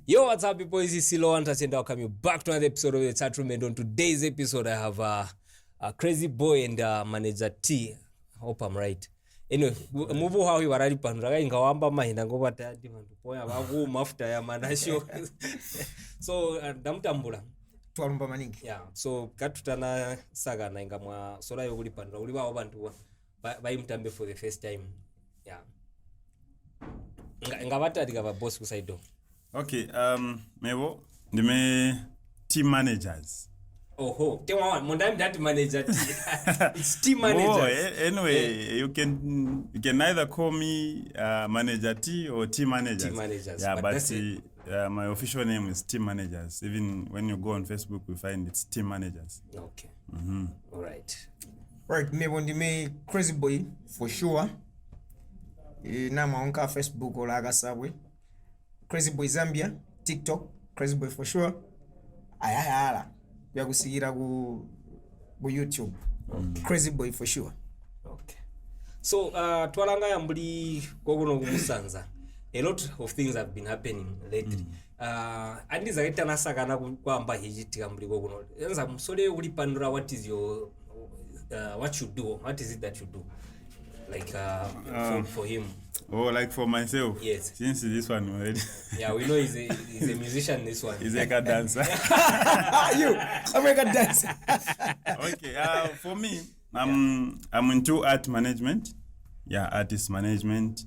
Yo, what's up, people? This is Silo Hunters, and welcome you back to another episode of the Chat Room. And on today's episode, I have a Crazy Boy and Manager T. I hope I'm right. Anyway, muvu how you warari pandra ingawamba mahina ngoba tayari vantu poya vaku mafuta ya manasho. So ndamutambula twalumba maningi. Yeah. So katutana saga na ingamwa sola yokuli pandra uli bawo bantu bayimutambe for the first time. Yeah. Ngavata dikava boss kusaido. Okay, Mevo, ndime team managers. Oh, Mondam that manager. It's team manager. Anyway, you can either call me manager T or team managers. Team managers. Yeah, but my official name is team managers. Even when you go on Facebook, we find it's team managers. Okay. All right. Right, Mevo ndime Crazy Boy for sure. Na maonka Facebook or Agasabwe. Crazy Boy Zambia, TikTok, Crazy Boy for sure. Ayala. We are kusigira ku YouTube. Crazy Boy for sure. Okay. So twalanga yambuli kokuno kumusanza. A lot of things have been happening lately. Andiza kitana sakana kwamba hijitika mbuli kokuno. Enza msole uli pandura what is your what you do? What is it that you do? Like for him. Oh, like for myself? Yes. Since this one already. Yeah, we know he's a musician, this one. He's like a dancer. You, I'm like a dancer. Okay, for me, I'm into art management. Yeah, artist management.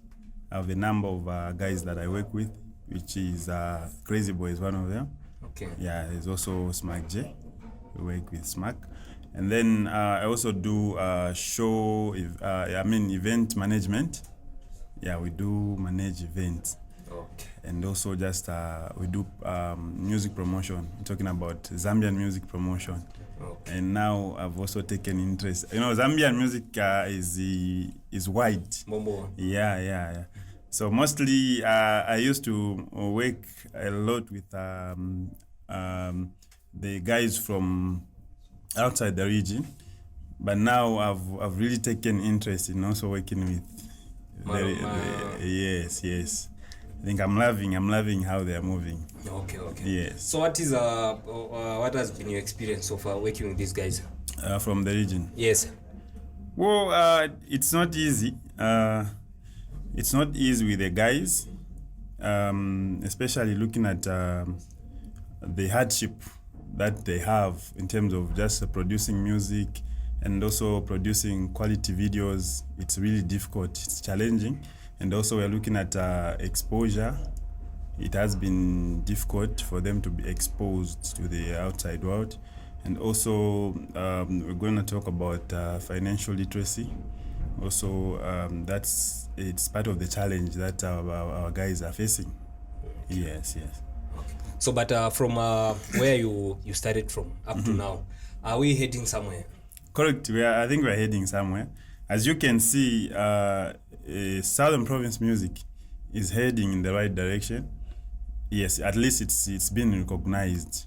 I have a number of guys that I work with, which is Crazy Boy is one of them. Okay. Yeah, there's also Smack J. We work with Smack. And then I also do event management. Yeah, we do manage events. Okay. And also just we do music promotion. I'm talking about Zambian music promotion. Okay. And now I've also taken interest. You know, Zambian music is wide. Mombo. Yeah. So mostly I used to work a lot with the guys from outside the region, but now I've really taken interest in also working with. Yes. I think I'm loving how they are moving. Okay. Yes. So what has been your experience so far working with these guys? From the region? Yes. Well, it's not easy. It's not easy with the guys, especially looking at the hardship that they have in terms of just producing music and also producing quality videos. It's really difficult, it's challenging. And also we're looking at exposure. It has been difficult for them to be exposed to the outside world. And also we're going to talk about financial literacy. Also it's part of the challenge that our guys are facing. Yes. Okay. So but from where you started from up to now, are we heading somewhere? Correct. I think we're heading somewhere. As you can see, Southern Province music is heading in the right direction. Yes, at least it's been recognized.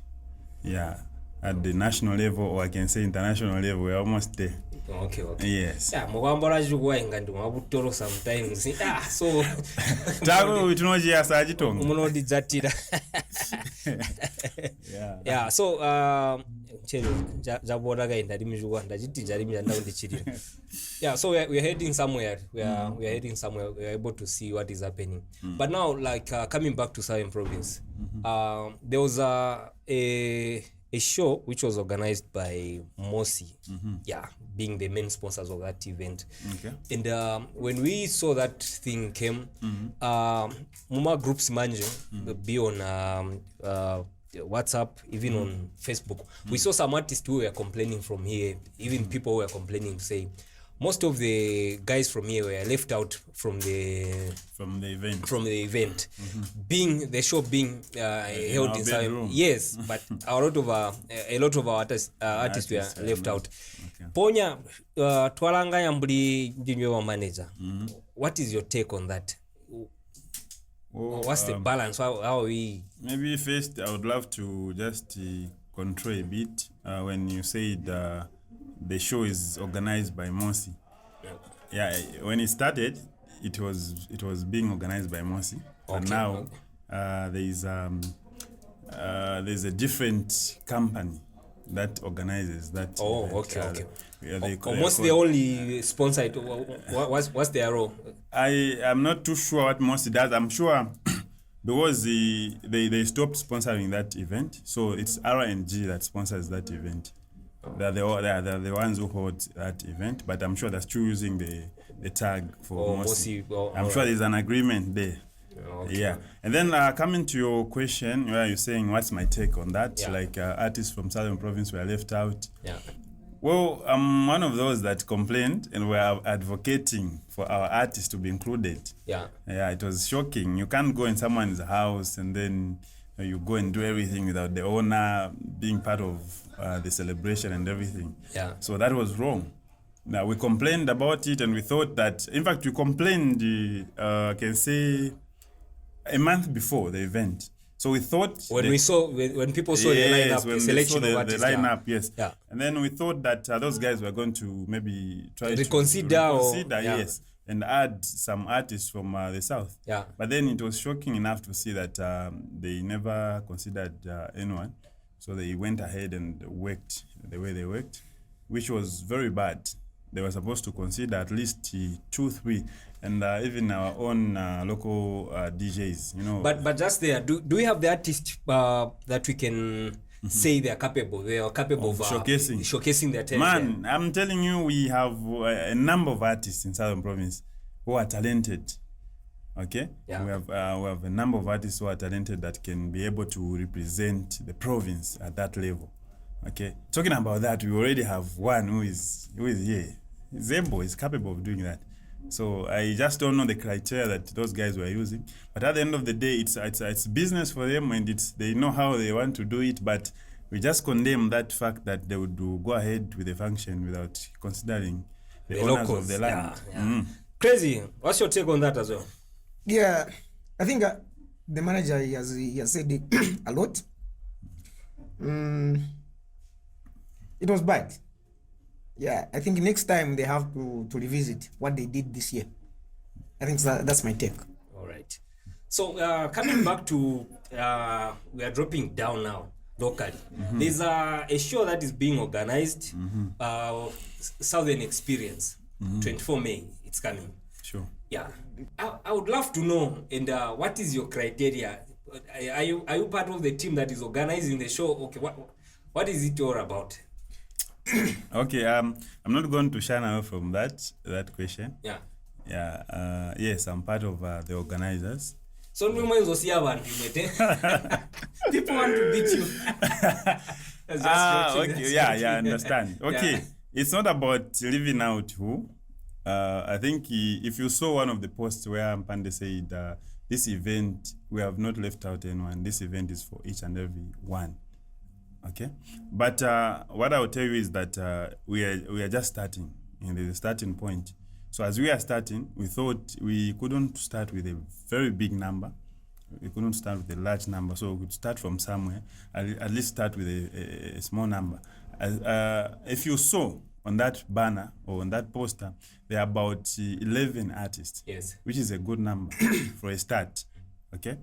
Yeah, at the national level, or I can say international level, we're almost there. Okay. Yes. Yeah, mwambara juwa ingandi mwabutoro sometimes. So tago witunoji asajitonga. Umunodi zatira. Yeah, so jabora ga indari mijuwa ndajiti jari mjanda undichirira. Yeah, so we're heading somewhere. We are heading somewhere. We are able to see what is happening. But now, like coming back to Southern Province, there was a show which was organized by Mosi, being the main sponsors of that event. Okay. And when we saw that thing came, Muma groups manje be on WhatsApp, even on Facebook. We saw some artists who were complaining from here, even people who were complaining, say most of the guys from here were left out from the event. Being the show being held in some, yes, but a lot of our artists were left out. Okay. Ponya twalanga yambuli ndinyo manager. What is your take on that? What's the balance? How are we? Maybe first I would love to just control a bit when you said the show is organized by Mosi. Yeah, when it started, it was being organized by Mosi. But now there is there's a different company that organizes that. Oh, event. okay. Yeah, Or most they only sponsor it. What's their role? I am not too sure what most does. I'm sure because they stopped sponsoring that event, so it's R&G that sponsors that event. They're the ones who hold that event, but I'm sure they're still using the tag for Mosi. I'm sure there's an agreement there. Okay. Yeah, and then coming to your question, where you're saying what's my take on that? Yeah. Like artists from Southern Province were left out. Yeah. Well, I'm one of those that complained and were advocating for our artists to be included. Yeah. Yeah, it was shocking. You can't go in someone's house and then you go and do everything without the owner being part of the celebration and everything. Yeah. So that was wrong. Now, we complained about it and we thought that, in fact, we complained, I can say, a month before the event. So we thought When people saw the lineup, the selection of artists, the lineup, yes. Yeah. And then we thought that those guys were going to maybe try Reconsider to yeah. yes, and add some artists from the south. Yeah. But then it was shocking enough to see that they never considered anyone. So they went ahead and worked the way they worked, which was very bad. They were supposed to consider at least 2, 3, and even our own local DJs, you know. But just there, do we have the artists that we can say they are capable? They are capable of showcasing their talent. Man, I'm telling you, we have a number of artists in Southern Province who are talented. Okay, yeah. We have a number of artists who are talented that can be able to represent the province at that level. Okay, talking about that, we already have one who is here. Zembo is capable of doing that. So I just don't know the criteria that those guys were using. But at the end of the day, it's business for them, and they know how they want to do it. But we just condemn that fact that they would go ahead with the function without considering the owners locals of the land. Yeah. Crazy. What's your take on that as well? Yeah, I think the manager he has said it a lot. It was bad. Yeah, I think next time they have to revisit what they did this year. I think that's my take. All right. So coming back to we are dropping down now locally. There's a show that is being organized, Southern Experience, 24 May. It's coming. Sure. Yeah, I would love to know. And what is your criteria? Are you part of the team that is organizing the show? Okay, what is it all about? Okay, I'm not going to shy away from that question. Yeah. Yeah. Yes, I'm part of the organizers. So people want to beat you. Okay. Yeah, I understand. Okay, Yeah. It's not about leaving out who. I think if you saw one of the posts where Mpande said, this event, we have not left out anyone. This event is for each and every one. Okay, but what I will tell you is that we are just starting, and there's a starting point. So as we are starting, we thought we couldn't start with a very big number. We couldn't start with a large number, so we could start from somewhere. At least start with a small number. If you saw on that banner or on that poster, there are about 11 artists. Yes. Which is a good number for a start. Okay.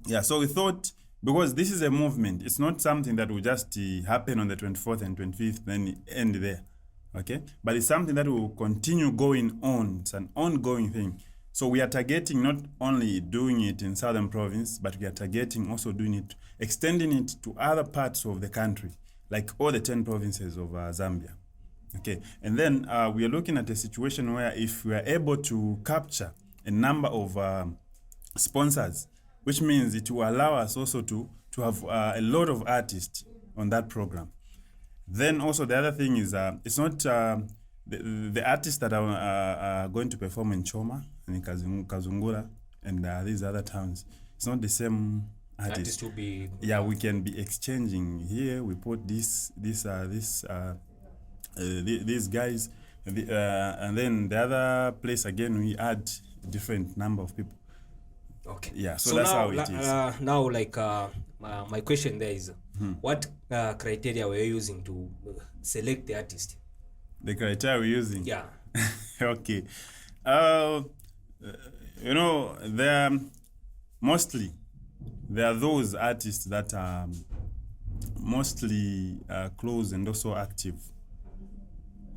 Yeah. So we thought, because this is a movement, it's not something that will just happen on the 24th and 25th, then end there, okay? But it's something that will continue going on. It's an ongoing thing. So we are targeting not only doing it in Southern Province, but we are targeting also doing it, extending it to other parts of the country, like all the 10 provinces of Zambia, okay? And then we are looking at a situation where if we are able to capture a number of sponsors, which means it will allow us also to have a lot of artists on that program. Then also the other thing is it's not the artists that are going to perform in Choma and in Kazungura and these other towns. It's not the same artists. To be we can be exchanging here. We put these guys, and then the other place again we add a different number of people. Okay. Yeah, so that's now, how it is. Now, like my question there is, what criteria were you using to select the artist? The criteria we're using? Yeah. Okay. They're mostly there are those artists that are mostly close and also active.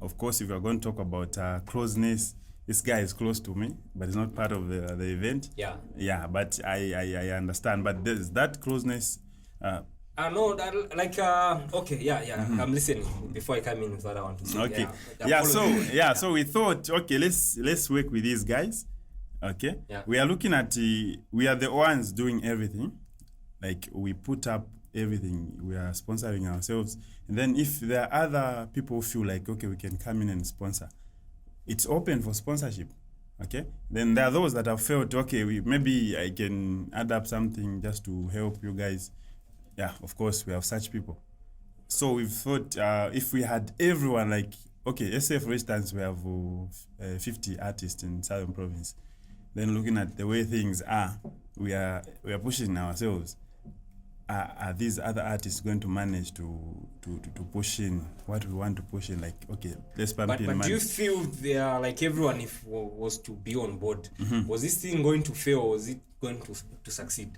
Of course, if you're going to talk about closeness, this guy is close to me, but he's not part of the event. Yeah, but I understand. But there's that closeness. No, that okay, yeah. I'm listening before I come in with what I want to say. Okay. So we thought, okay, let's work with these guys. Okay. Yeah. We are looking at we are the ones doing everything. Like we put up everything. We are sponsoring ourselves. And then if there are other people who feel like, okay, we can come in and sponsor, it's open for sponsorship. Okay. Then there are those that have felt, okay, maybe I can add up something just to help you guys. Yeah, of course, we have such people. So we've thought if we had everyone, like, okay, let's say for instance, we have 50 artists in Southern Province. Then looking at the way things are, we are pushing ourselves. Are these other artists going to manage to push in what we want to push in? Like, okay, let's pump in money. But do you feel they are like everyone, if was to be on board, was this thing going to fail or was it going to succeed?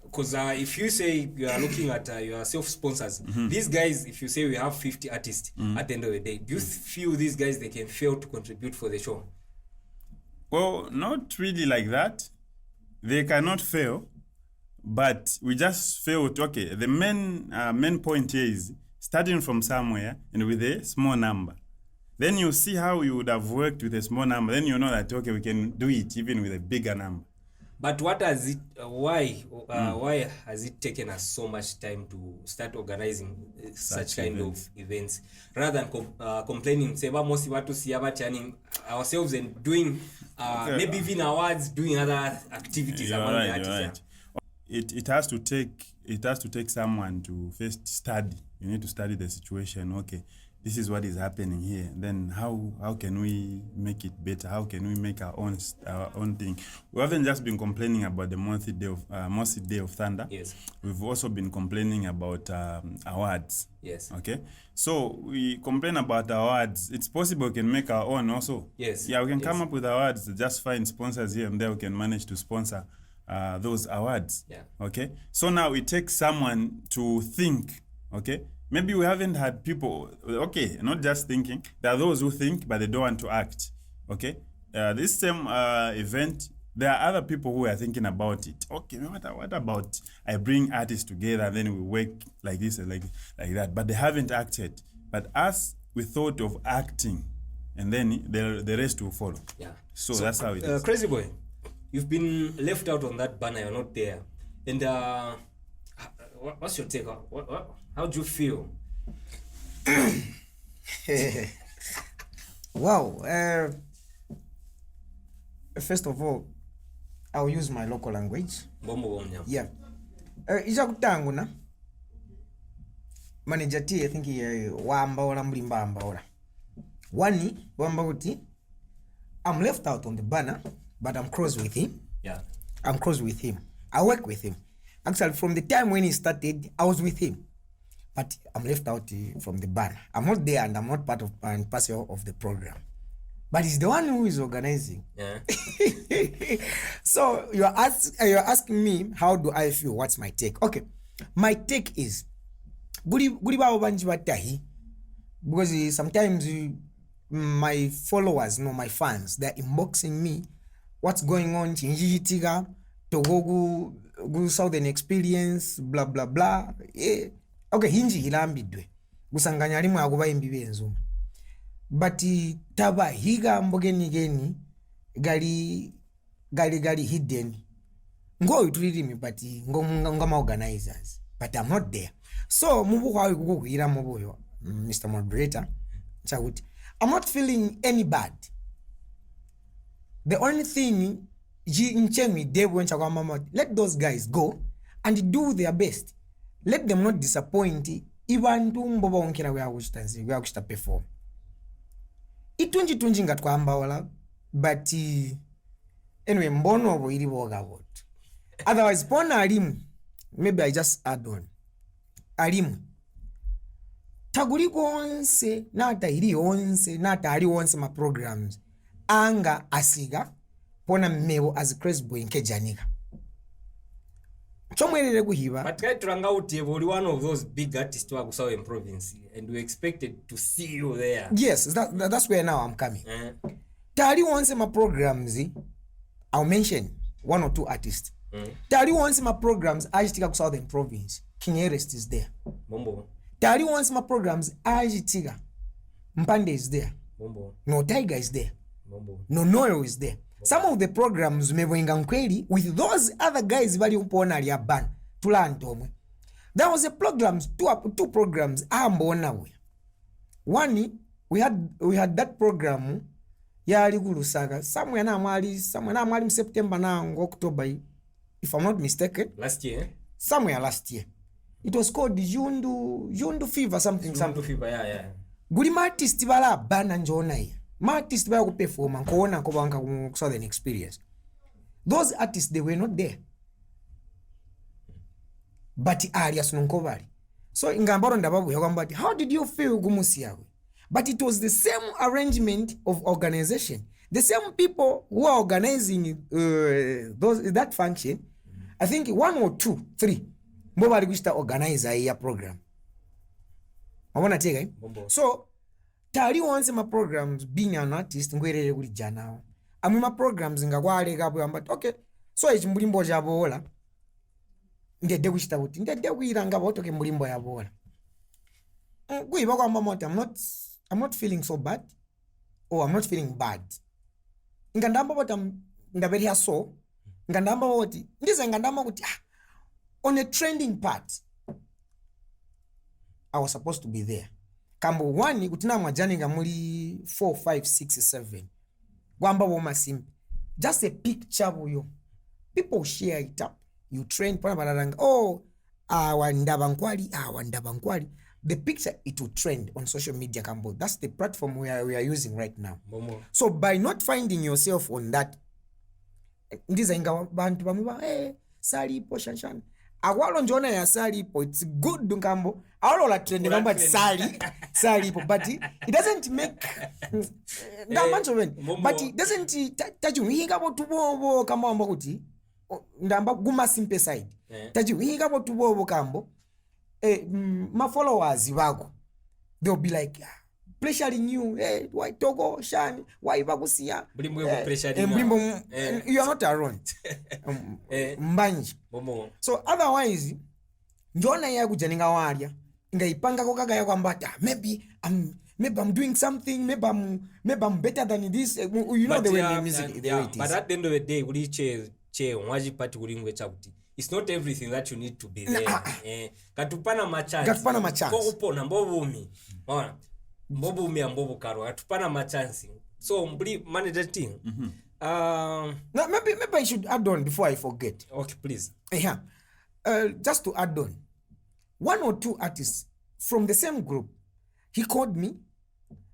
Because if you say you are looking at your self-sponsors, these guys, if you say we have 50 artists at the end of the day, do you feel these guys, they can fail to contribute for the show? Well, not really like that. They cannot fail, but we just felt, okay, the main point here is starting from somewhere and with a small number. Then you see how you would have worked with a small number. Then you know that, okay, we can do it even with a bigger number. But what has it? Why has it taken us so much time to start organizing such kind of events, rather than complaining? Say, most to see ourselves and doing maybe even awards, doing other activities among the artists. Right. It has to take someone to first study. You need to study the situation. Okay, this is what is happening here. Then how can we make it better? How can we make our own thing? We haven't just been complaining about the monthly day of Thunder. Yes. We've also been complaining about awards. Yes. Okay. So we complain about awards. It's possible we can make our own also. Yes. Yeah, we can come up with awards. Just find sponsors here and there. We can manage to sponsor those awards. Yeah. Okay. So now it takes someone to think. Okay. Maybe we haven't had people, okay, not just thinking. There are those who think, but they don't want to act, okay? This same event, there are other people who are thinking about it. Okay, what about I bring artists together and then we work like this and like that, but they haven't acted. But us, we thought of acting, and then the rest will follow. Yeah. So that's how it is. Crazy Boy, you've been left out on that banner, you're not there. And what's your take? How do you feel? Wow. First of all, I'll use my local language. Yeah. Ija kutanguna. Manager T, I think wamba ora mlimba amba ora. Wani wamba uti. I'm left out on the banner, but I'm close with him. Yeah. I'm close with him. I work with him. Actually, from the time when he started, I was with him. But I'm left out from the banner. I'm not there and I'm not part of and parcel of the program. But he's the one who is organizing. Yeah. So you're asking me, how do I feel? What's my take? Okay. My take is because sometimes my followers, my fans, they're inboxing me. What's going on? To go Southern experience, blah blah blah. Yeah. Okay, hinji hilambidwe. Gusanganya alimu aguba imbibe nzuma. But taba higa mbogeni gali hidden. Ngo itulimi but ngoma organizers. But I'm not there. So mubu kwa kukuhira mubu yo, Mr. Moderator. I'm not feeling any bad. The only thing let those guys go and do their best. Let them not disappoint even to mboba onkira we akushita perform. Itunji ngatwamba wala but anyway mbono obo iri boga what. Otherwise pona alimu, maybe I just add on. Alimu taguliko onse nata iri onse nata ali onse ma programs anga asiga pona mmebo as Crazy Boy nke janika. chomwerere kuhiva but try to rang out oli one of those big artists wa Southern province and we expected to see you there. Yes, that's where now I'm coming. Tali once my programs, I'll mention 1 or 2 artists. Tali once my programs ajitika ku Southern province, King Erest is there. Bombo. Tali once my programs ajitika Mpande is there. Bombo. No Tiger is there. Bombo. No Noel is there. Some of the programs mebwenga nkweli with those other guys bali upona ali aban tulantomwe. There was a programs, two programs ambona we. One we had that program yali kulusaka somewhere na mwali September na October, if I'm not mistaken. Last year. Somewhere last year. It was called Yundu Fever something. Yundu Fever, yeah. Guli artist bala bana njona ya. Artists bala ku perform nkoona ko banka ku Southern experience. Those artists, they were not there. But alias nonkovali. So ingambaro ndababu yakwamba how did you feel gumusi yawe? But it was the same arrangement of organization. The same people who are organizing that function. I think 1 or 2, 3 mbo bali kuchita organizer ya program. Mabona tega. So tali once my programs being an artist ngwerere kuli janawo. Amwe ma programs ngakwale kapo yamba okay. So echimbulimbo chabola. Ndede kuchita kuti ndede kuiranga botoke mulimbo yabola. Kuiba kwamba mota I'm not feeling so bad or I'm not feeling bad. Ngandamba bota ndaberia so ngandamba boti ndize ngandamba kuti on a trending part I was supposed to be there. Kambo 1 kutina majani ngamuli 4 5 6 7 gwamba woma simple just a picture boyo people share it up, you trend pana bararanga wandaba nkwali the picture, it will trend on social media. Kambo, that's the platform we are using right now. Momo. So by not finding yourself on that, ndiza inga bantu bamuba salipo shanshan awalo njona ya salipo, it's good Kambo awalo la trend namba salipo, but it doesn't make that much of it. But it doesn't taju hinga botu bobo kama amba kuti ndamba guma simple side taju hinga botu bobo Kambo my followers wako, they'll be like pressuring you, why Togo Shani, why Bagusia, you are not around. Mbanji. So otherwise njona ya kujaninga waria ngaipanga kokaga ya kwamba maybe I'm doing something, maybe I'm better than this, you know, the way music the way it is. But at the end of the day uli che waji pati kulingwe chabuti. It's not everything that you need to be there. Katupana machance. Ko upona mbobumi. Ona. Mbobumi ambobo karo. Katupana machance. So mbli manager thing. No, maybe I should add on before I forget. Okay, please. Yeah. Just to add on. 1 or 2 artists from the same group, he called me,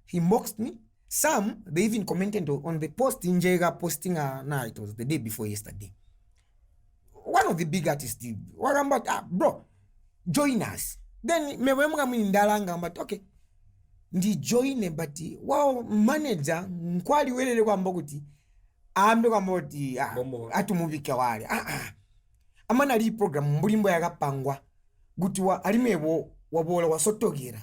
he mocked me. Some, they even commented on the post in Njega posting, it was the day before yesterday. One of the big artists did. What about bro? Join us. Then mewemga mindalanga but okay. Ndi join but wow manager nkwali welele kwamba kuti ambe kwamba kuti atumubika wale. Amana li program mbulimbo yakapangwa kuti alimewo wabola wasotogera.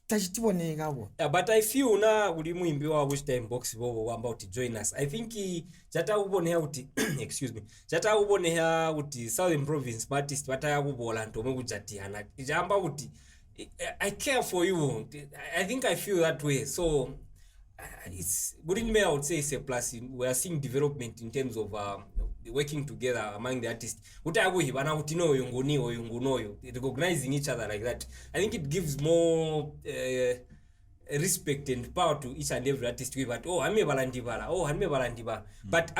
Yeah, but I feel na ulimu imbiwa which time box bobo about join us. I think jata ubone uti excuse me. Jata ubone uti Southern province artist bataya kubola ntome kujatiana. Jamba uti I care for you. I think I feel that way. So it's good in me. I would say it's a plus. We are seeing development in terms of working together among the artists. Recognizing each other like that. I think it gives more respect and power to each and every artist. But but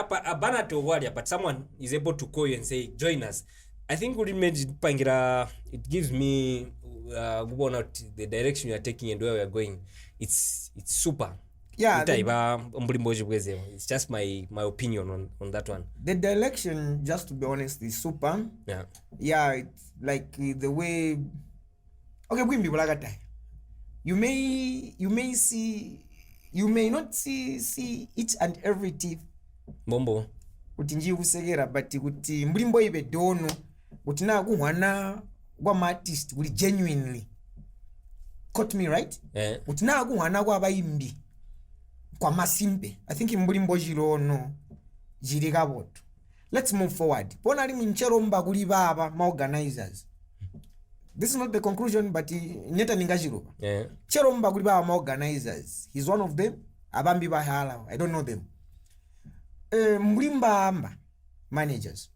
but someone is able to call you and say join us. I think it gives me the direction you are taking and where we are going. It's super. Yeah, it's just my opinion on that one. The direction, just to be honest, is super. Yeah, it's like the way. Okay, you may not see each and every teeth. Bombo. Utinji kusegera, but kuti mbulimbo ibe dono utina kuhwana kwa artist uli genuinely caught me right utina kuhwana kwa bayimbi kwa masimpe I think mbulimbo jirono jiri kaboto. Let's move forward. Pona ali mchelomba kuli baba ma organizers. This is not the conclusion but nyeta ningajiroba. Chelomba kuli baba ma organizers. He's one of them. Abambi bahala. I don't know them. Mlimba amba managers.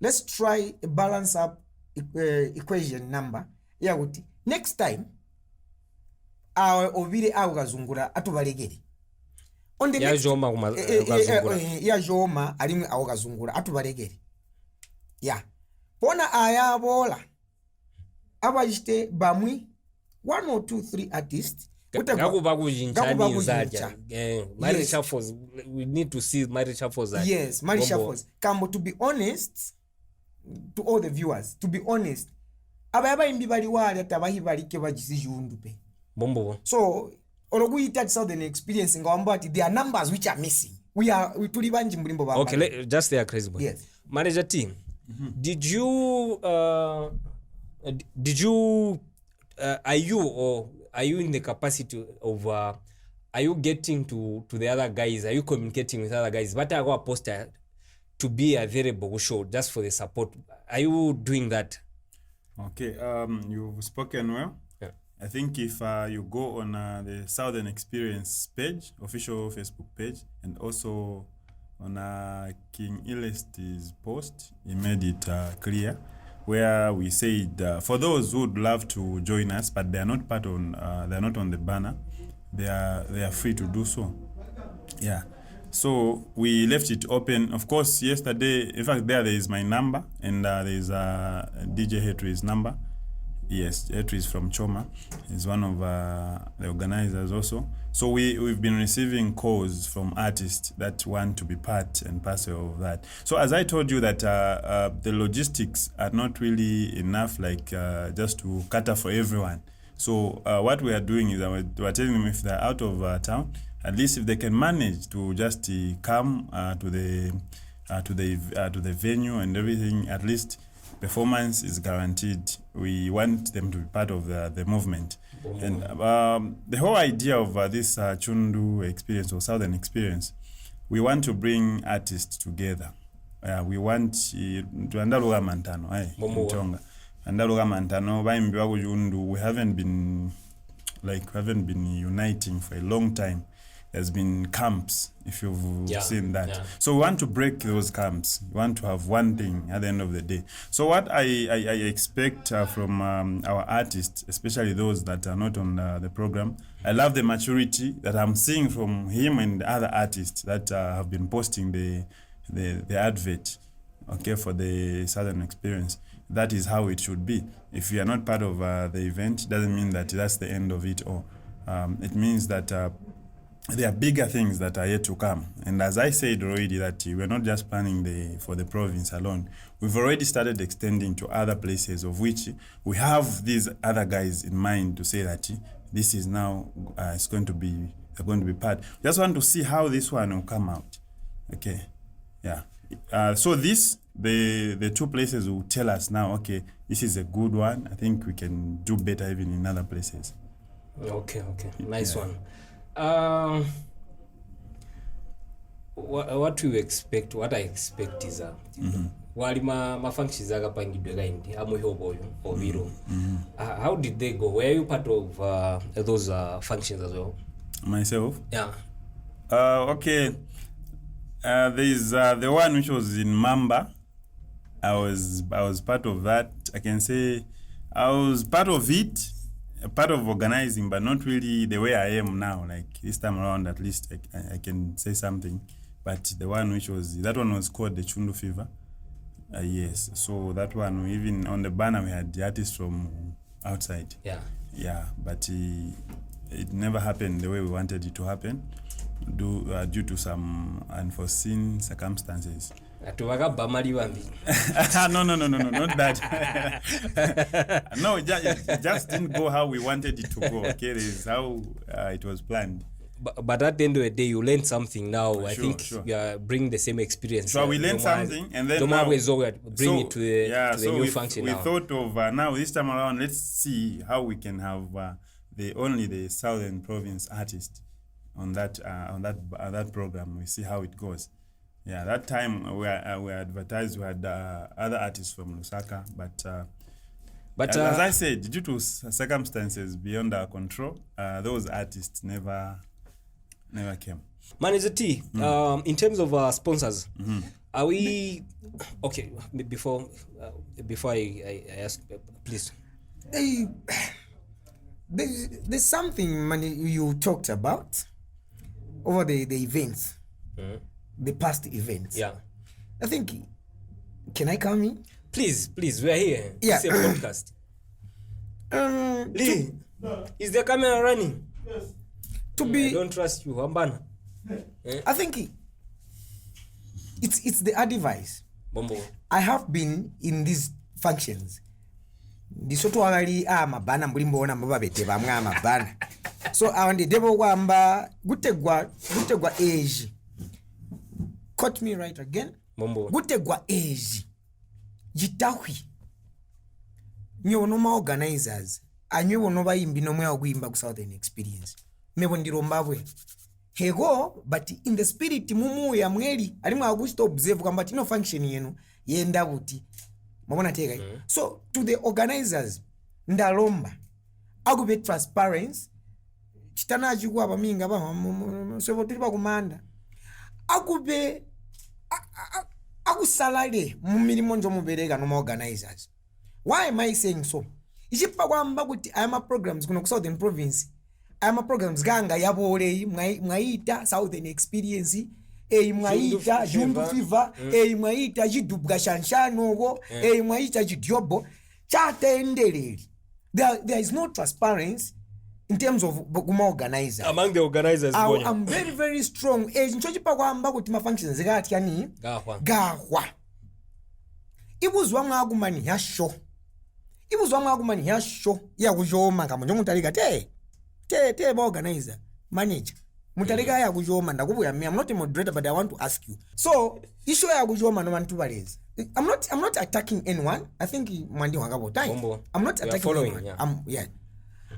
Let's try a balance up equation number. Yaguti. Next time ovile awukazungura atubalegere. On the next ya joma alimu awukazungura atubalegere. Yeah. Pona ayabola abajite bamwi 1 or 2 3 artists gakuba kujinchani nzaja Mary Shuffles we need to see Mary Shuffles that. Yes, Mary Shuffles come to be honest to all the viewers, to be honest abayaba imbi bali wali atabahi bali ke bajisijundu pe bombo. So ologuyita southern experience ngawamba ati there are numbers which are missing. We tulibanji mbulimbo baba. Okay, just there Crazy Boy. Yes. Manager team, did you are you in the capacity of are you getting to the other guys, are you communicating with other guys but I go poster to be available show just for the support, are you doing that? Okay, you've spoken well. I think if you go on the Southern Experience page, official Facebook page, and also on King Ilesti's post, he made it clear where we said for those who would love to join us, but they are not part on, they are not on the banner, they are free to do so. Yeah. So we left it open. Of course, yesterday, in fact, there is my number, and there is DJ Hetri's number. Yes, Hetri is from Choma. He's one of the organizers also. So we've been receiving calls from artists that want to be part and parcel of that. So as I told you that the logistics are not really enough, like just to cater for everyone. So what we are doing is we're telling them if they're out of town, at least if they can manage to just come to the venue and everything, at least performance is guaranteed. We want them to be part of the movement. And the whole idea of this Chundu experience or Southern experience, we want to bring artists together. We want to andaluga mantano, Ntonga. Andaluga mantano, baimbi wa Chundu, we haven't been uniting for a long time. There's been camps, if you've seen that. Yeah. So we want to break those camps. We want to have one thing at the end of the day. So what I expect from our artists, especially those that are not on the program, I love the maturity that I'm seeing from him and the other artists that have been posting the advert, okay, for the Southern Experience. That is how it should be. If you are not part of the event, it doesn't mean that that's the end of it all. It means that there are bigger things that are yet to come. And as I said already, that we're not just planning for the province alone. We've already started extending to other places, of which we have these other guys in mind to say that this is now it's going to be part. Just want to see how this one will come out. Okay, yeah. So the two places will tell us now, okay, this is a good one. I think we can do better even in other places. Okay, nice one. What you expect, what I expect is wali ma functions agapangidwe gaindi amuhoboyo oviro. How did they go? Were you part of those functions as well? Myself? Yeah. Okay. There is the one which was in Mamba. I was part of that. I can say I was part of it. Part of organizing, but not really the way I am now. Like this time around, at least I can say something. But the one that one was called the Chundu Fever. Yes. So that one, even on the banner, we had the artists from outside. Yeah. But it never happened the way we wanted it to happen, due to some unforeseen circumstances. No, not that. No, it just didn't go how we wanted it to go. Okay, this is how it was planned. but at the end of the day, you learn something now. I Sure, think sure. you are bringing the same experience. So we learned something, and then now bring it to the new we, function we now. thought of now this time around, let's see how we can have the Southern Province artist on that program. We see how it goes. Yeah, that time we advertised. We had other artists from Lusaka, but as I said, due to circumstances beyond our control, those artists never came. Manager T, in terms of sponsors, are we okay? Before I ask, please. There's something you talked about over the events, the past events. Yeah. I think, can I come in? Please, we are here. Yeah. It's a podcast. Lee, is the camera running? Yes. I don't trust you, Ambana. I think it's the advice. Bombo. I have been in these functions. Ndisoto agali amabana mbulimboona mbabete bamwe amabana. So awandi debo kwamba gutegwa age. Caught me right again. Bombo. Gutegwa age. Jitahwi. Nyo no organizers. Anyo no bayimbi no mwe ogwimba ku Southern Experience. Mebo ndirombabwe. Hego, but in the spirit mumu ya mweli alimu agusto observe kwamba tino function yenu yenda buti. Mabona tega. So to the organizers ndalomba agube transparency chitana ajugwa baminga ba so tuli bakumanda agube agusalale mu milimo njo muberega no organizers. Why am I saying so? Ichipa kwamba kuti ama programs kuno ku Southern Province ama programs ganga yabole mwaita Southern Experience mwaita Jumbo Fever mwaita jidubga shanshano go mwaita jidiobo chatendeleli. There is no transparency in terms of kuma organizer Among the organizers. I'm very very strong nchochipa kwamba kuti ma functions zikati yani gahwa ibuzwa mwagumani yasho ya kujoma kama njo mutalika te ba organizer manager mutalika ya kujoma ndakubuya me. I'm not a moderator, but I want to ask you. So issue ya kujoma no bantu balezi. I'm not attacking anyone. I think mwandi wangabo time. I'm not attacking anyone. Yeah.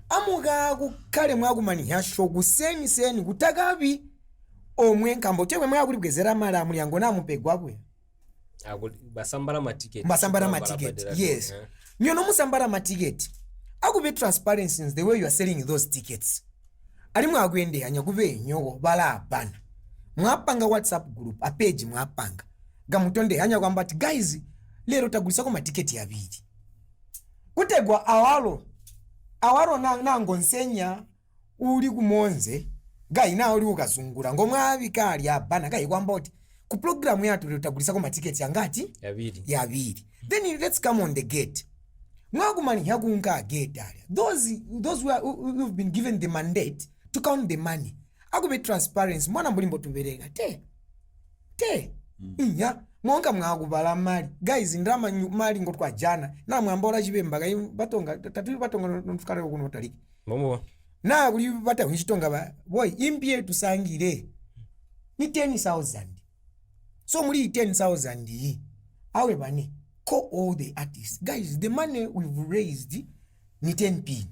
Amuga kukale mwagumani yasho guseni gutagabi omwe nkambo tewe mwaguli bwezera mala mulyango namupegwa bwe. Basambara ma ticket. Yes. Nyono musambara ma ticket. Agube transparency in the way you are selling those tickets. Alimu agwende anyagube nyogo bala abana. Mwapanga WhatsApp group, a page mwapanga. Gamutonde anyagamba ati guys, lero tagulisa ko ma ticket ya biri. Kutegwa awaro nango nsenya uli kumonze gai na uli ukazungura ngomwabika ali abana gai kwamba oti ku program yatu lero tagulisa ko ma ticket yangati ya biri. Then let's come on the gate. Mwagumani yagunga gate area. Those who've been given the mandate to count the money. Agube transparency mwana mbulimbo tuberega te inya mwonga mwagubala mali guys ndama mali ngotwa jana na mwambora chibemba batonga nofukare kuno taliki Bombo. Na kuli bata kunchitonga ba boy impie tusangire ni 10,000. So muri 10,000 awe bani call all the artists. Guys, the money we've raised ni 10p.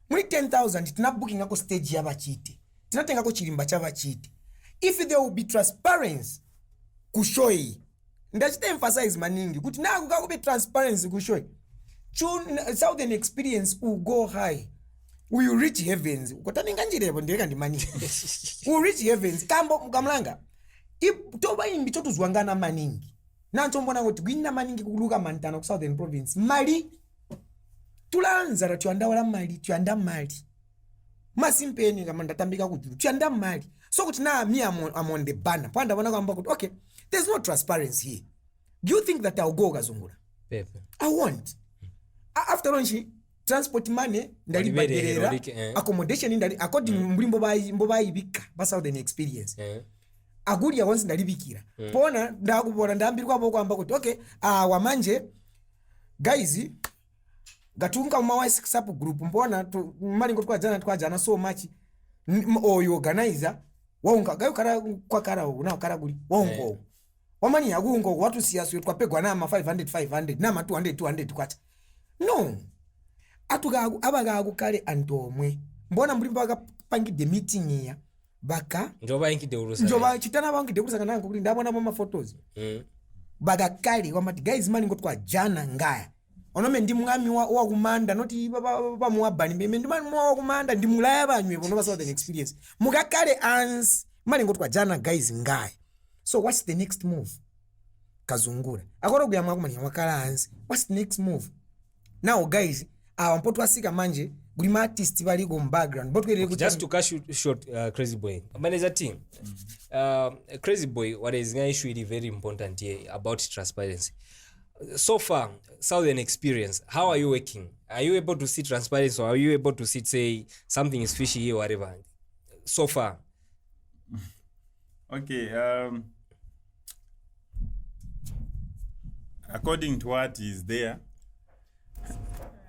Muri 10,000 tina booking ako stage ya bachite. Tina tenga ko chilimba cha bachite. If there will be transparency kushoi. Ndachite emphasize maningi. Kuti na kukakube transparency kushoi. Southern Experience will go high. We will reach heavens. Kotaninga njirebo ndireka ndi mani. We will reach heavens. Kambo mkamlanga. Toba imbi chotu zwangana maningi. Nancho mbona kuti gwina maningi kuluka mantano ku Southern Province. Mali tulanzara tuyandawala mali. Masimpeni kama ndatambika kujulu. Tuyanda mali. So kuti na me I'm on the banner. Panda wana kwamba kuti okay, there's no transparency here. Do you think that I'll go kazungura? Pepe. I won't. After all, transport money ndali bagerera accommodation ndali according mbulimbo bayi bika ba Southern Experience. Aguli ya once ndali bikira. Pona ndakubona ndambirwa boko kwamba kuti okay, wamanje guys gatunga mwa WhatsApp group mbona mali ngotwa jana so much oyo organizer waunga gayo kara kwa kara una kara guli waungo wamani yagungo watu siyasu twapegwa na 500 na 200 kwacha no atuga abaga kale antomwe mbona muri pangide meeting ya baka njoba inkide urusa njoba chitana bangide urusa kana nguri ndabona mama photos baga kali wamati guys mani ngotwa jana ngaya onome ndi mwami wa kumanda noti baba muwabani mbe ndi mani wa kumanda ndi mulaya banywe bono ba southern experience mugakale ans mali ngotwa jana guys ngaya. So what's the next move? Kazungura akoro kuyamwa kumanya wakala ans what's the next move now guys mpoto asika manje buli artist bali go background but we just to cash short Crazy Boy manager team Crazy Boy what is an issue really very important here about transparency. So far southern experience, how are you working? Are you able to see transparency or are you able to see say something is fishy here or whatever so far? Okay, according to what is there,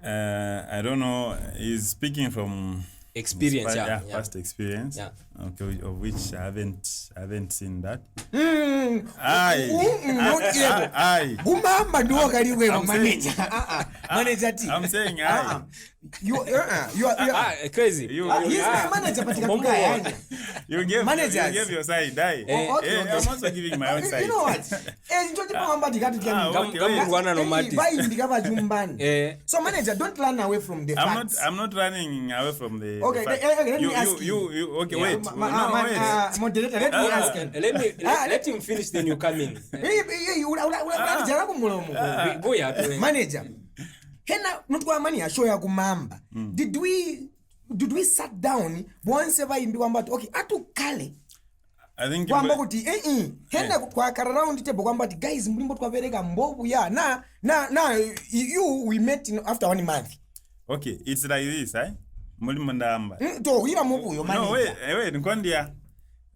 I don't know, he's speaking from experience, past experience, okay, of which I haven't seen that. I'm saying you are crazy. You manager you give your side. I'm also giving my own side. You know what? So manager, don't run away from the facts. I'm not running away from the okay, let me ask you. Okay, wait. Moderator, let me ask him. Let him finish, then you come in. Manager, hena notwa mani ya show ya kumamba. Did we sat down once ever in kwamba okay atu kale I think kwamba kuti hena kwa kara round table kwamba guys mlimbo twavereka mbovu ya na you we met after 1 month. Okay, it's like this, Mulimo ndamba. To ira mbovu yo manager. No, wait, nkondia.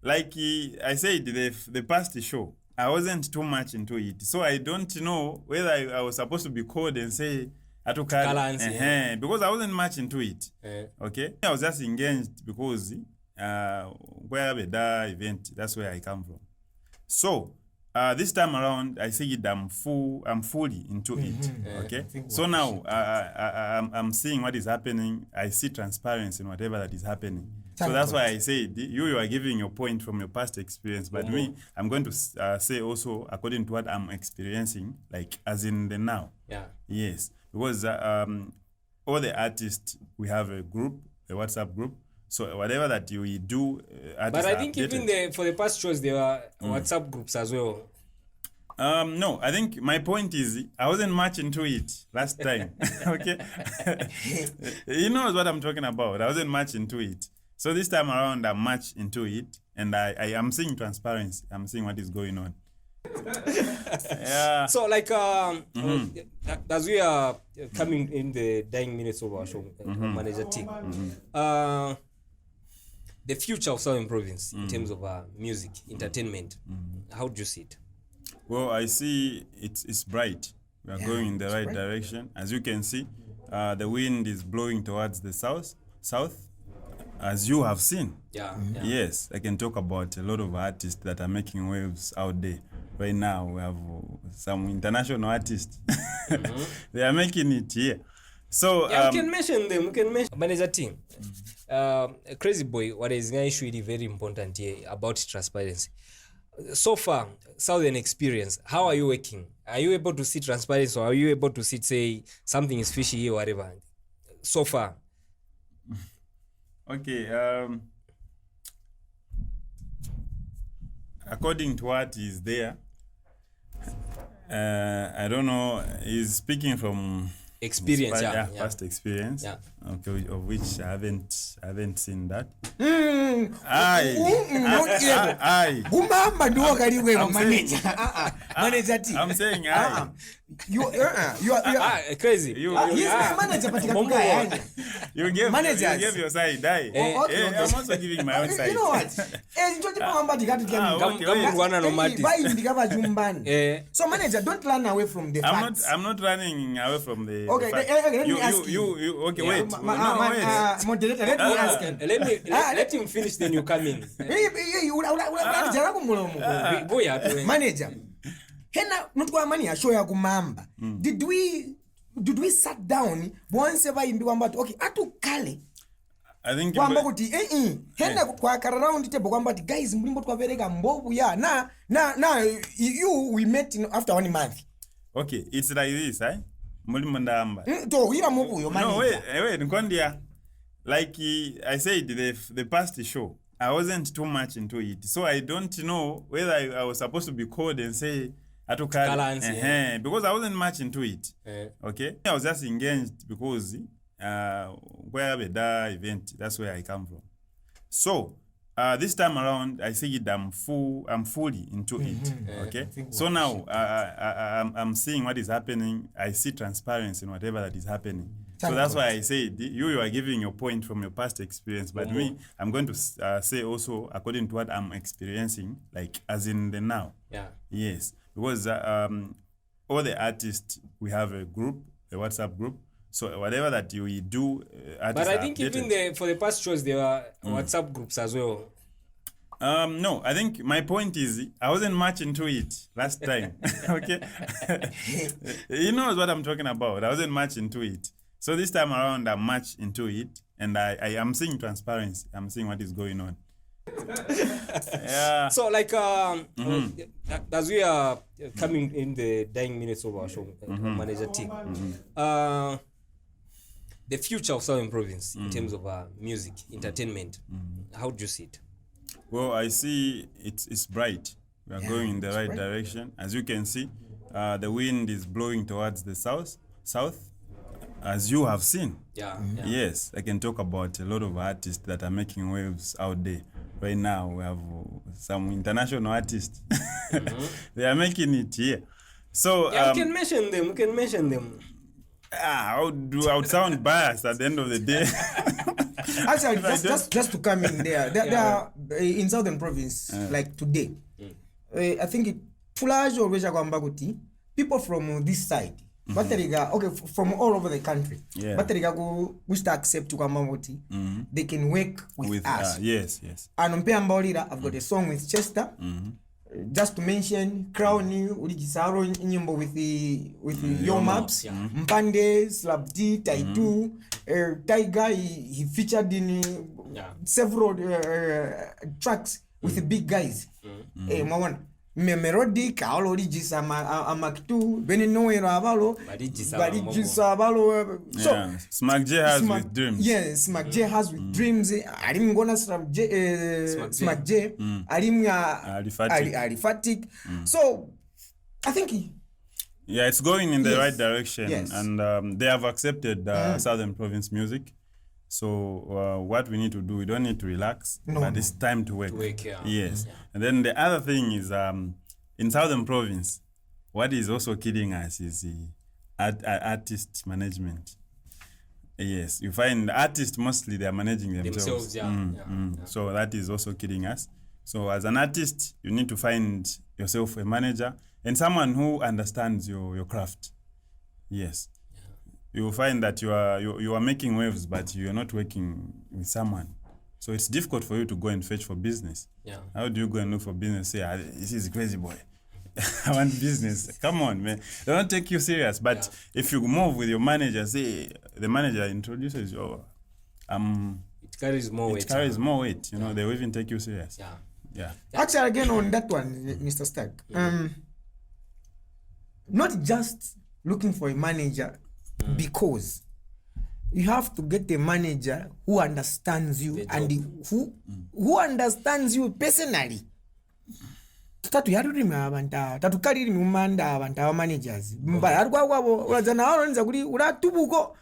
Like I said, the past show, I wasn't too much into it. So I don't know whether I was supposed to be called and say, because I wasn't much into it. Okay? I was just engaged because where the event, that's where I come from. So this time around, I said I'm fully into it. Okay? So now I'm seeing what is happening. I see transparency in whatever that is happening. So that's why I said you are giving your point from your past experience, but me, I'm going to say also according to what I'm experiencing, like as in the now. Yeah. Yes, because all the artists, we have a group, a WhatsApp group. So whatever that you do, but I think even for the past shows there were WhatsApp groups as well. No, I think my point is I wasn't much into it last time. Okay, he knows what I'm talking about. I wasn't much into it. So this time around, I'm much into it, and I am seeing transparency. I'm seeing what is going on. Yeah. So like, as we are coming in the dying minutes of our show, manager team, the future of Southern Province in terms of music, entertainment, how do you see it? Well, I see it's bright. We are going in the right direction. As you can see, the wind is blowing towards the south. As you have seen. Yes, I can talk about a lot of artists that are making waves out there. Right now, we have some international artists. They are making it here. So, we can mention them. We can mention manager team. Crazy Boy, what is an issue really very important here about transparency. So far, southern experience, how are you working? Are you able to see transparency or are you able to see, say, something is fishy here or whatever? So far. Okay, according to what is there, I don't know, he's speaking from experience, past experience, okay, of which I haven't seen that. I'm saying you are Crazy. he's the manager patika Mombo. tukayanya. You gave Managers. your side. Okay. I'm also giving my own side. You know what? Njoje pamba tikati okay, wait. Mwana no matis. Why ndikaba jumbani? So manager, don't run away from the facts. I'm not running away from the Okay, fact. let me ask you. Okay, Yeah. wait. Moderator, let me ask him. Let him finish, then you come in. Manager kumulomo. Boya tu. Manager. Hena notwa mani ya show ya kumamba. Did we sat down once ever in kwamba okay atukale I think kwamba kuti hena kwa kara round table kwamba guys mlimbo twapereka mbovu ya na you we met after 1 month. Okay, it's like this, mulimo ndamba. To ira mubu yo manager. No, wait, Nkondia. Like I said, the past show, I wasn't too much into it, so I don't know whether I was supposed to be called and say atukala, because I wasn't much into it. Okay, I was just engaged because where the event, that's where I come from. So this time around, I said I'm fully into it. Okay, so now I'm seeing what is happening. I see transparency in whatever that is happening. So that's why I said you are giving your point from your past experience, but me, I'm going to say also according to what I'm experiencing, like as in the now. Yeah. Yes, because all the artists, we have a group, a WhatsApp group. So whatever that you do, But I think even for the past shows, there were WhatsApp groups as well. No, I think my point is I wasn't much into it last time. Okay, he knows what I'm talking about. I wasn't much into it. So this time around, I'm much into it, and I am seeing transparency. I'm seeing what is going on. Yeah. So like as we are coming in the dying minutes of our show, Manager T, the future of Southern Province in terms of music, entertainment, how do you see it? Well, I see it's bright. We are going in the right direction. As you can see, the wind is blowing towards the south, as you have seen. Yeah. Yes, I can talk about a lot of artists that are making waves out there. Right now, we have some international artists. They are making it here. So Yeah, we can mention them. I would sound biased at the end of the day. Actually, just to come in there, there are in Southern Province like today. I think it flash or kuti people from this side. Okay, from all over the country. Yeah. But we start accept kuti they can work with us. Yes. And I've got a song with Chester. Just to mention Crown ulijisaro nyimbo with the Yo Maps, Mpande, Slab D, Taitu, Tiger, he featured in several tracks with the big guys. Melodic, all orijisa amakitu, beninoero abalo, barijisa abalo. So Smack J has with dreams. Yes, Smack J has with dreams. Alim gonna Smack J. Alim Alifatik. So I think it's going in the right direction, Yes. and they have accepted Southern Province music. So what we need to do, we don't need to relax, but it's time to work. Yes. And then the other thing is in Southern Province, what is also killing us is the artist management. Yes, you find artists mostly they are managing themselves. So that is also killing us. So as an artist, you need to find yourself a manager and someone who understands your craft. Yes. You will find that you are making waves, but you are not working with someone. So it's difficult for you to go and fetch for business. Yeah. How do you go and look for business? Say, this is Crazy Boy. I want business. Come on, man. They don't take you serious. But if you move with your manager, say the manager introduces you, it carries more weight. It carries more weight. You know, they will even take you serious. Yeah. actually again on that one, Mr. Stark, not just looking for a manager. Because you have to get a manager who understands you and who understands you personally. Tatukaliri mumanda abantu aba managers. Mbaya arkwabo ulazana wao kuti uratubuko.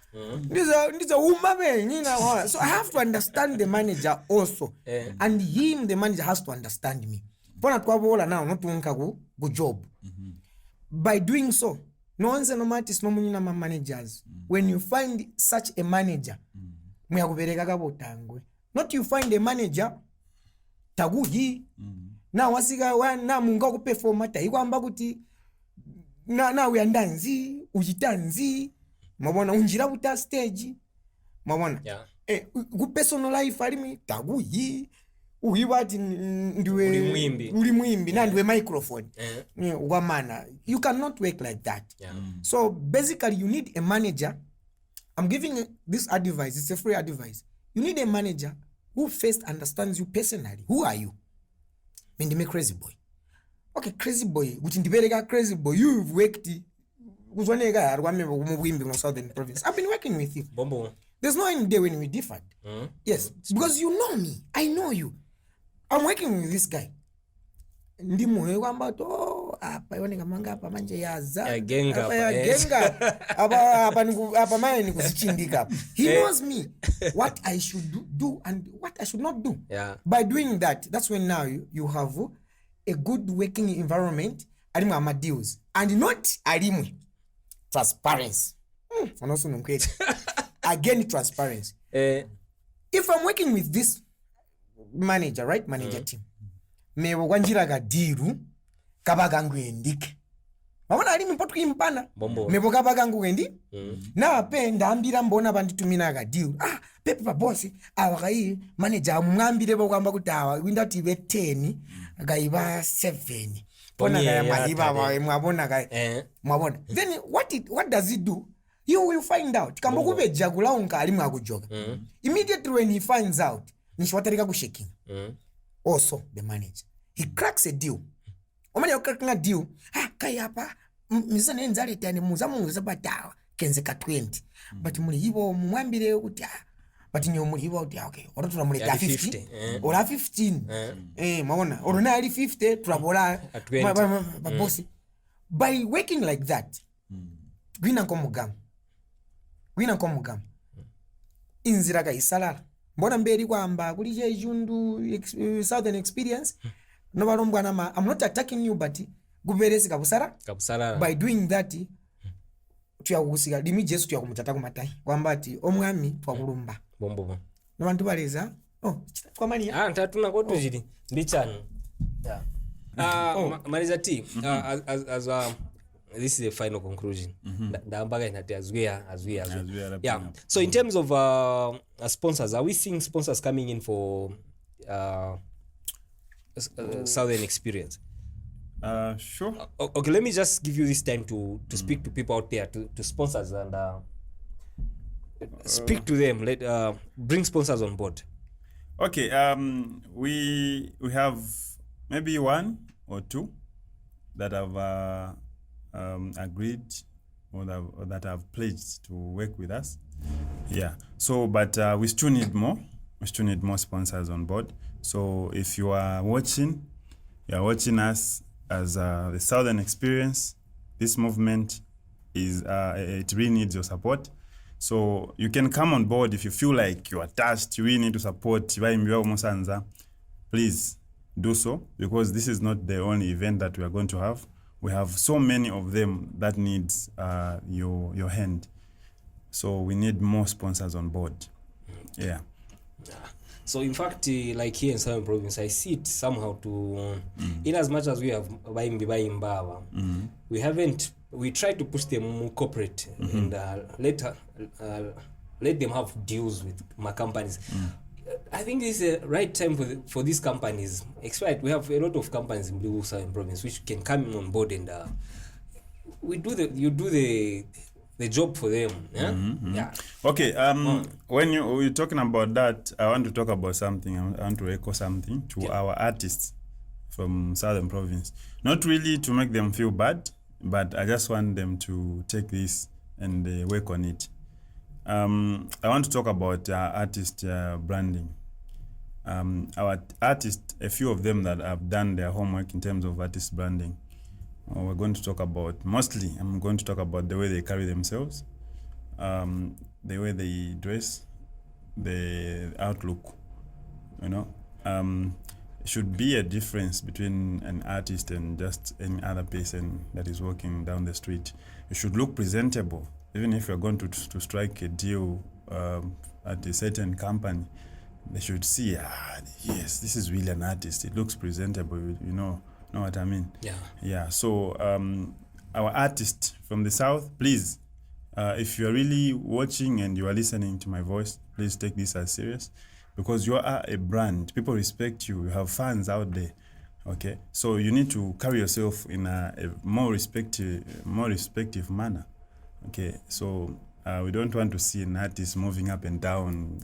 Ndizo umabe nyina. So I have to understand the manager also. And the manager has to understand me. Pona twabo ola now not unka go job. By doing so, nonse nomatis nomunyina ma managers when you find such a manager muyakupereka kabotangwe not you find a manager taguyi na wasika na munga kuperforma taikwamba kuti na uyandanzi uchitanzi mabona unjira buta stage mabona ku personal life alimi taguyi uyibati ndiwe uli mwimbi na ndiwe microphone wamana you cannot work like that. So basically you need a manager. I'm giving this advice, it's a free advice. You need a manager who first understands you personally. Who are you? Mendime Crazy Boy. Okay, Crazy Boy, which indibereka Crazy Boy, you've worked kuzwaneka arwame kumubwimbi no Southern Province. I've been working with you. Bombo. There's no any day when we differed. Yes, because you know me. I know you. I'm working with this guy. Ndimuhe kwamba to apa yoneka manga apa manje yaza genga apa manje nikuzichindika. He knows me what I should do and what I should not do. By doing that, that's when now you have a good working environment. Alimu ama deals and not alimu transparency. Again, transparency. If I'm working with this manager, right? Manager team. Mebo kwanjira ga diru kabagangu endike. Mabona ali mpotu kimpana. Mebo kabagangu endi. Na penda ambira mbona banditumina ga diru. Pepe pa boss awakai manager mwambire bokwamba kutawa winda tibe 10 gaiba 7. Pona ga mahiba mwabona ga mwabona. Then what does he do? You will find out. Kambo kube jagula unka alimu akujoga. Immediately when he finds out, nishwatarika kushaking. Also the manager. He cracks a deal. Omanya cracking a deal. Kai hapa mizana enzali tani muzamu zabatawa kenze ka 20. But muli hibo mwambire kuti but nyo muli hibo kuti okay. Ora tunamuleta 50. Ora 15. Maona. Ora na ali 50 turabola boss. By working like that. Gwina komugam. Inzira ga isalala. Mbona mberi kwamba kuli je jundu Southern experience no balomba na I'm not attacking you but guberesi kabusara by doing that tuyakusika limi Jesu tuyakumutata kumatai kwamba ati omwami twakulumba bombo no bantu baleza kwa mani ntatuna ko tujiri ndichani manager team as this is the final conclusion. Ndambaga inati azwea. So in terms of sponsors, are we seeing sponsors coming in for Southern experience? Sure. Okay, let me just give you this time to speak to people out there, to sponsors and speak to them. Let bring sponsors on board. Okay. We have maybe one or two that have agreed or that have pledged to work with us. So but we still need more sponsors on board. So if you are watching us as the Southern Experience, this movement is it really needs your support. So you can come on board if you feel like you are touched, you really need to support Musanza. Please do so, because this is not the only event that we are going to have. We have so many of them that needs your hand. So we need more sponsors on board. So in fact, like here in Southern Province, I see it somehow to, in as much as we have buying Baba, we try to push them more corporate and let them have deals with my companies. I think this is the right time for these companies. Right, we have a lot of companies in Blue Southern Province which can come on board and you do the job for them. Okay. When you're talking about that, I want to talk about something. I want to echo something to our artists from Southern Province. Not really to make them feel bad, but I just want them to take this and work on it. I want to talk about artist branding. Our artists, a few of them that have done their homework in terms of artist branding. We're going to talk about, I'm going to talk about the way they carry themselves, the way they dress, the outlook, should be a difference between an artist and just any other person that is walking down the street. You should look presentable, even if you're going to strike a deal at a certain company. They should see, yes, this is really an artist. It looks presentable, you know what I mean? Yeah. So our artists from the South, please, if you are really watching and you are listening to my voice, please take this as serious, because you are a brand. People respect you. You have fans out there. Okay, so you need to carry yourself in a more respective manner. Okay, so we don't want to see an artist moving up and down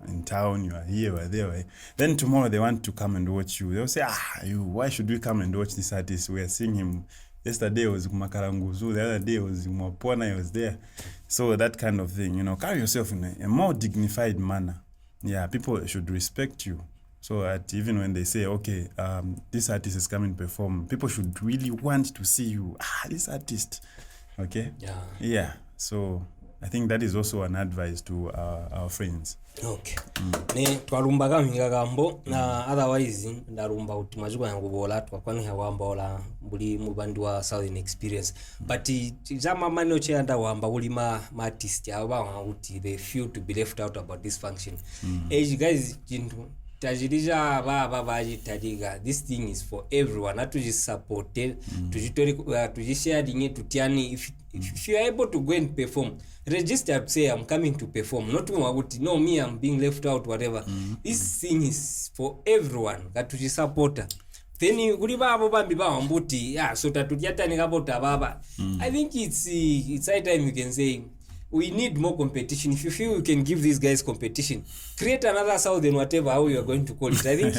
in town. You are here, you are there. Then tomorrow they want to come and watch you. They'll say, why should we come and watch this artist? We are seeing him. Yesterday was Kumakaranguzu, the other day was Mwapona, he was there. So that kind of thing, carry yourself in a more dignified manner. Yeah, people should respect you. So that even when they say, okay, this artist is coming to perform, people should really want to see you. This artist. Okay? Yeah. So I think that is also an advice to our friends. Okay. Ne twarumba gaminga gambo na otherwise ndarumba kuti maziko yangu bola twakwana hawamba ola buli mubandu wa Southern Experience. But jama mano chenda wamba buli ma artist aba kuti they feel to be left out about this function. Hey guys, jintu tajirija baba bajitadiga, this thing is for everyone. Support tujishare dinge tutiani. If you are able to go and perform, register to say I'm coming to perform, not no me I'm being left out, whatever. This thing is for everyone. Katuji supporter. Then kuri baba bambi ba mbuti so tatujata nikabota baba. I think it's high time you can say we need more competition. If you feel you can give these guys competition, create another Southern whatever how you are going to call it. I think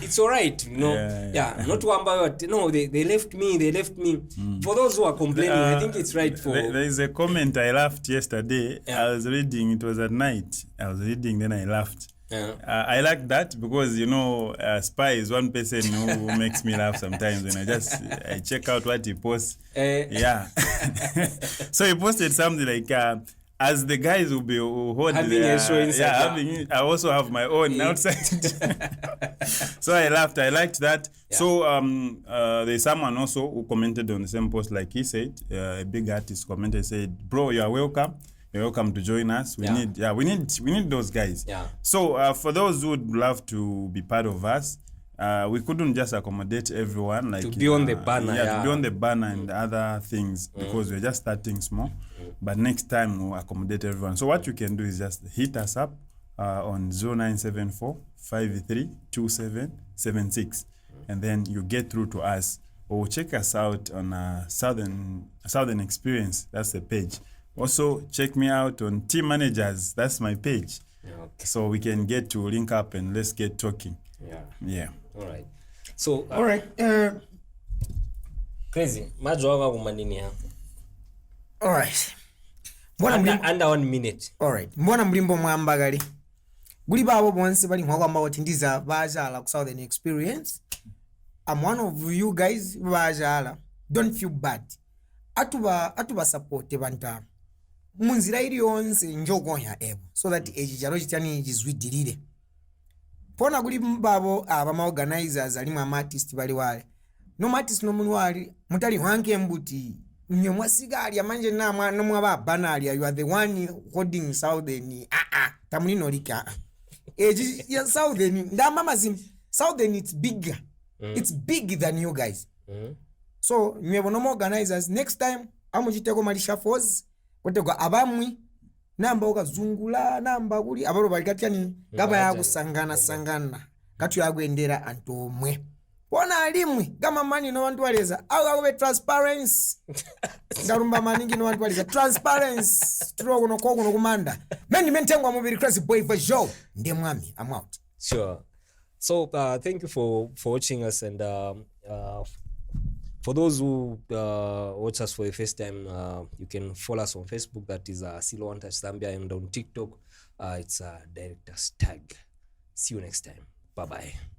it's all right, not one. No, they left me. For those who are complaining, I think it's right for. There is a comment I laughed yesterday. I was reading, it was at night. I was reading, then I laughed. I like that because Spy is one person who makes me laugh sometimes when I check out what he posts. So he posted something like as the guys will be holding having a show inside. I also have my own outside. So I laughed. I liked that. So there's someone also who commented on the same post like he said. A big artist commented, said, "Bro, you are welcome. You're welcome to join us. We need those guys." So for those who would love to be part of us, we couldn't just accommodate everyone, like to be on the banner. To be on the banner and other things because we're just starting small. But next time we'll accommodate everyone. So what you can do is just hit us up on 0974 53 2776, and then you get through to us, or check us out on Southern Experience. That's the page. Also, check me out on Team Managers. That's my page. So we can get to link up and let's get talking. All right. So all right. Crazy. Majoga kumandini ya. All right. Under 1 minute. All right. Mbona mlimbo mwambagali. Guli babo bonse bali mwagamba wati ndiza bajala ku Southern Experience. I'm one of you guys bajala. Don't feel bad. Atuba support banta. Munzira iri yonse njogonya ebo so that ejijalo chitani jizwidirire. Pona guli mbabo abama organizers ali mwa artist bali wale. No artist no munu wali mutali wanke mbuti nyo mwasigali amanje namwa no mwa banali you are the one holding Southern tamulino lika. Eji ya Southern ndamama zim Southern it's bigger. It's bigger than you guys. So nyebo no organizers next time amujiteko malisha force kotego abamwi namba okazungula namba kuli abalo balikatya gaba yakusangana katu yagwendera antomwe pona alimwe gama mani no wantu waleza awe transparency ndarumba maningi no wantu waleza transparency tulo no kokuno kumanda meni mentengwa mubiri Crazy Boy for show ndiye mwami. I'm out. Sure. So thank you for watching us, and for those who watch us for the first time, you can follow us on Facebook. That is Silo One Touch Zambia, and on TikTok, it's Director's Tag. See you next time. Bye-bye.